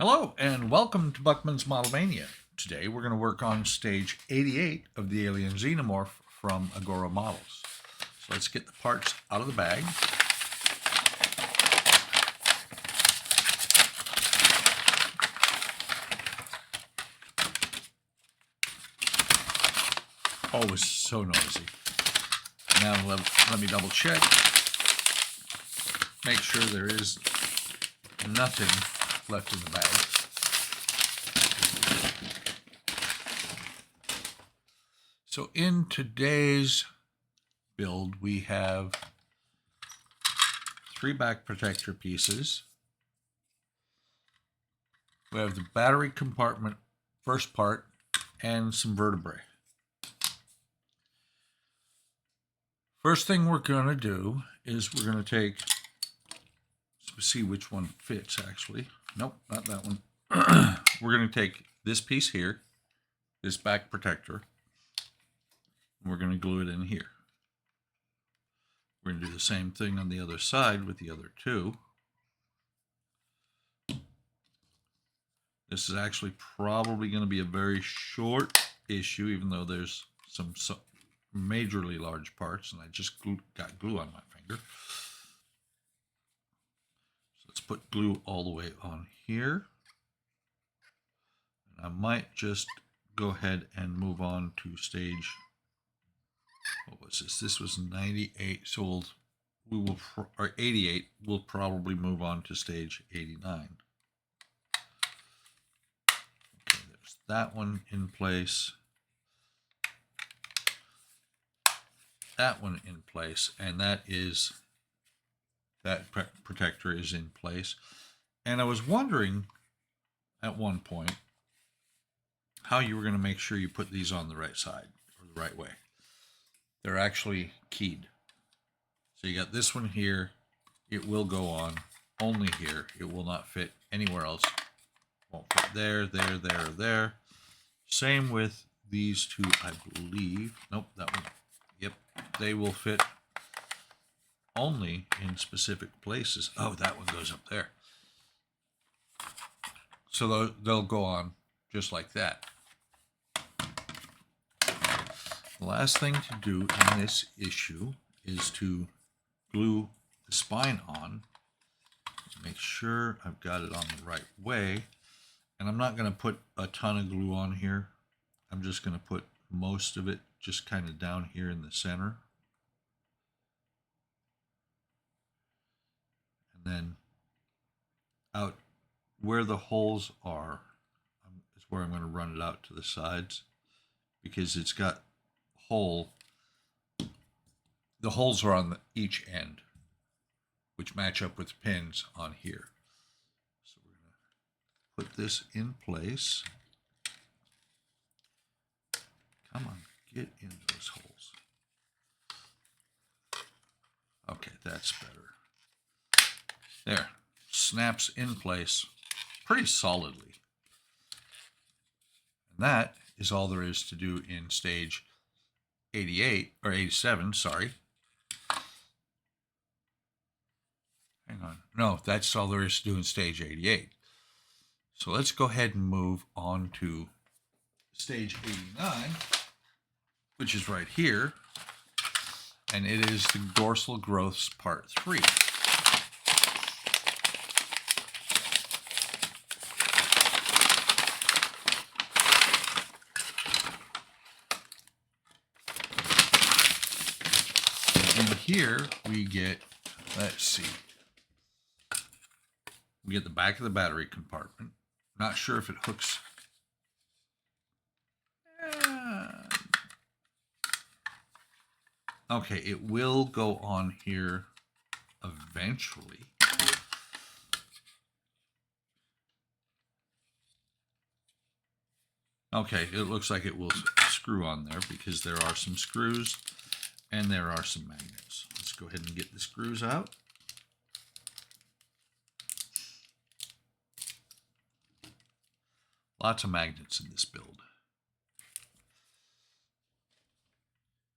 Hello and welcome to Buckman's Model Mania. Today we're going to work on stage 88 of the Alien Xenomorph from Agora Models. So let's get the parts out of the bag. Oh, it was so noisy. Now let me double check. Make sure there is nothing left in the bag. So in today's build, we have 3 back protector pieces. We have the battery compartment, first part, and some vertebrae. First thing we're going to do is we're going to take, let's see which one fits actually. Nope, not that one. We're going to take this piece here, this back protector, and we're going to glue it in here. We're going to do the same thing on the other side with the other two. This is actually probably going to be a very short issue, even though there's some majorly large parts, and I just got glue on my finger. So let's put glue all the way on here. And I might just go ahead and move on to stage, what was this? This was 98, so or 88, we'll probably move on to stage 89. Okay, there's that one in place. That one in place, and that protector is in place. And I was wondering at one point how you were going to make sure you put these on the right side or the right way. They're actually keyed. So you got this one here. It will go on only here. It will not fit anywhere else. Won't fit there, there, there, there. Same with these two, I believe. Nope, that one. Yep, they will fit only in specific places. Oh, that one goes up there. So they'll go on just like that. The last thing to do in this issue is to glue the spine on. Make sure I've got it on the right way. And I'm not going to put a ton of glue on here. I'm just going to put most of it just kind of down here in the center. And then out where the holes are is where I'm going to run it out to the sides, because it's got the holes are on each end, which match up with pins on here. So we're going to put this in place. Come on, get in those holes. Okay, that's better. There, snaps in place pretty solidly. And that is all there is to do in stage 88, or 87, sorry. Hang on. No, that's all there is to do in stage 88. So let's go ahead and move on to stage 89, which is right here. And it is the dorsal growths part 3. And here we get, let's see, we get the back of the battery compartment. Not sure if it hooks. Okay, it will go on here eventually. Okay, it looks like it will screw on there because there are some screws and there are some magnets. Let's go ahead and get the screws out. Lots of magnets in this build.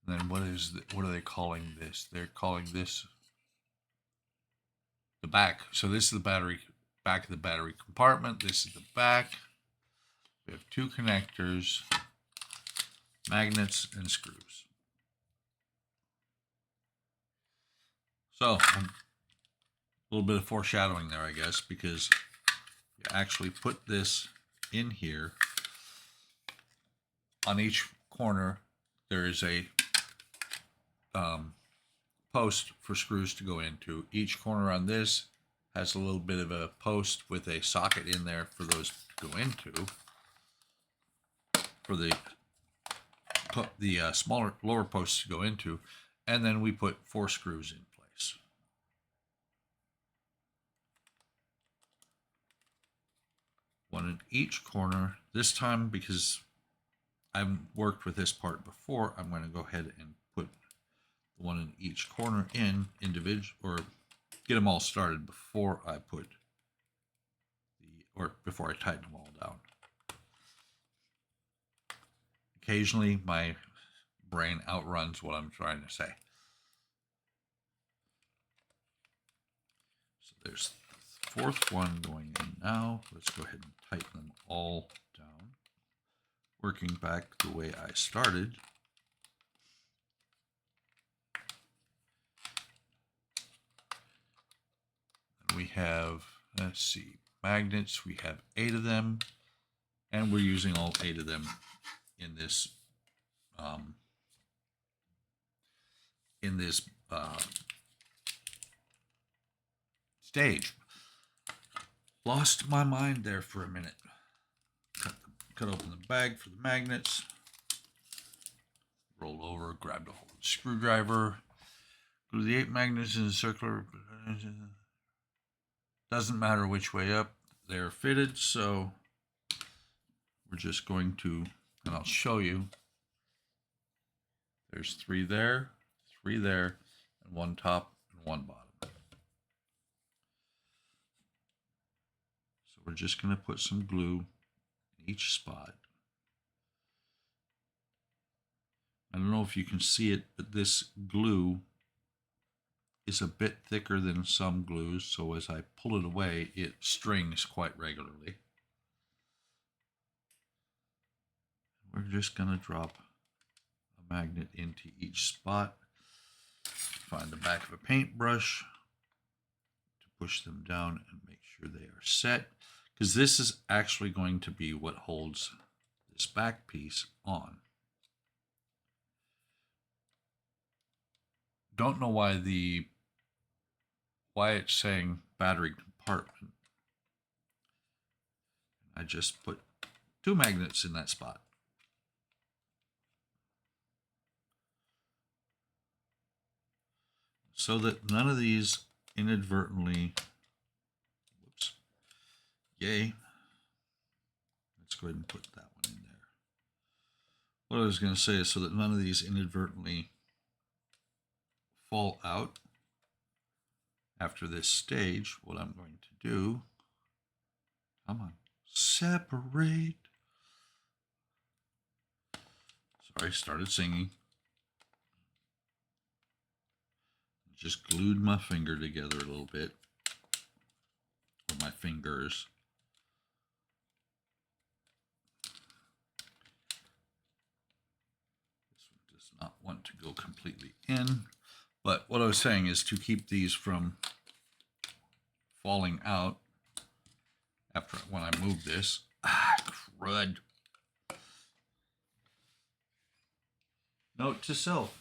And then what are they calling this? They're calling this the back. So this is the battery back of the battery compartment. This is the back. We have two connectors, magnets, and screws. So, a little bit of foreshadowing there, I guess, because you actually put this in here. On each corner, there is a post for screws to go into. Each corner on this has a little bit of a post with a socket in there for those to go into. For the smaller lower posts to go into, and then we put 4 screws in place. One in each corner. This time, because I've worked with this part before, I'm going to go ahead and put one in each corner in individual, or get them all started before I put before I tighten them all down. Occasionally, my brain outruns what I'm trying to say. So there's the 4th one going in now. Let's go ahead and tighten them all down. Working back the way I started. And we have, let's see, magnets. We have 8 of them. And we're using all 8 of them in this stage. Lost my mind there for a minute. Cut open the bag for the magnets. Roll over, grabbed a hold of the screwdriver. Glue the 8 magnets in a circular. Doesn't matter which way up, they're fitted, so we're just going to, and I'll show you. There's 3 there, 3 there, and 1 top and 1 bottom. So we're just going to put some glue in each spot. I don't know if you can see it, but this glue is a bit thicker than some glues, so as I pull it away, it strings quite regularly. We're just going to drop a magnet into each spot. Find the back of a paintbrush to push them down and make sure they are set, because this is actually going to be what holds this back piece on. Don't know why it's saying battery compartment. I just put 2 magnets in that spot. So that none of these inadvertently, whoops, yay. Let's go ahead and put that one in there. What I was going to say is so that none of these inadvertently fall out. After this stage, what I'm going to do, come on, separate. Sorry, started singing. Just glued my finger together a little bit, or my fingers. This one does not want to go completely in, but what I was saying is to keep these from falling out after when I move this. Crud. Note to self.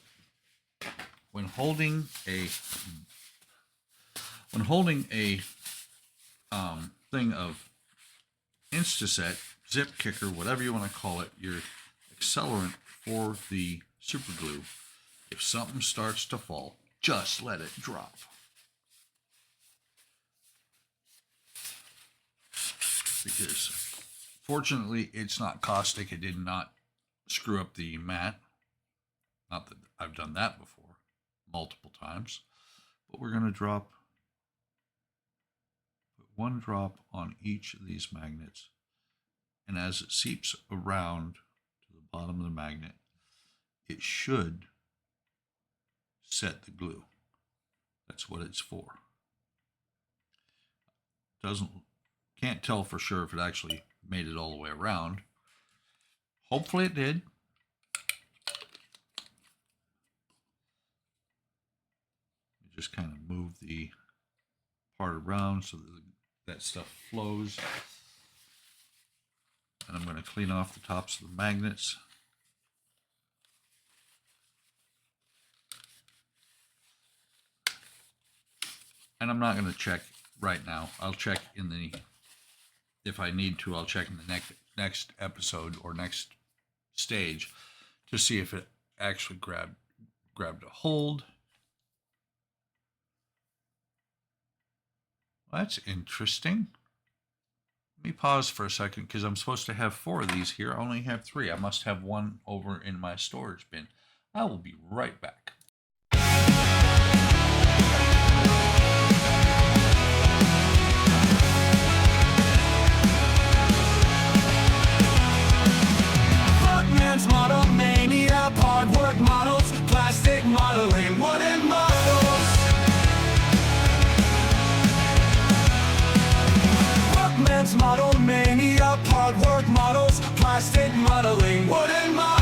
When holding a thing of Instaset, zip kicker, whatever you want to call it, your accelerant for the super glue, if something starts to fall, just let it drop. Because fortunately it's not caustic. It did not screw up the mat. Not that I've done that before multiple times, but we're going to put 1 drop on each of these magnets, and as it seeps around to the bottom of the magnet, it should set the glue. That's what it's for. Doesn't Can't tell for sure if it actually made it all the way around. Hopefully it did. Just kind of move the part around so that stuff flows. And I'm going to clean off the tops of the magnets. And I'm not going to check right now. I'll check in the, if I need to, I'll check in the next episode or next stage to see if it actually grabbed a hold. That's interesting. Let me pause for a second because I'm supposed to have 4 of these here. I only have 3. I must have one over in my storage bin. I will be right back. Buckman's Model Mania, hard work models, plastic modeling, wooden models. Buckman's Model Mania, hard work models, plastic modeling, wooden models.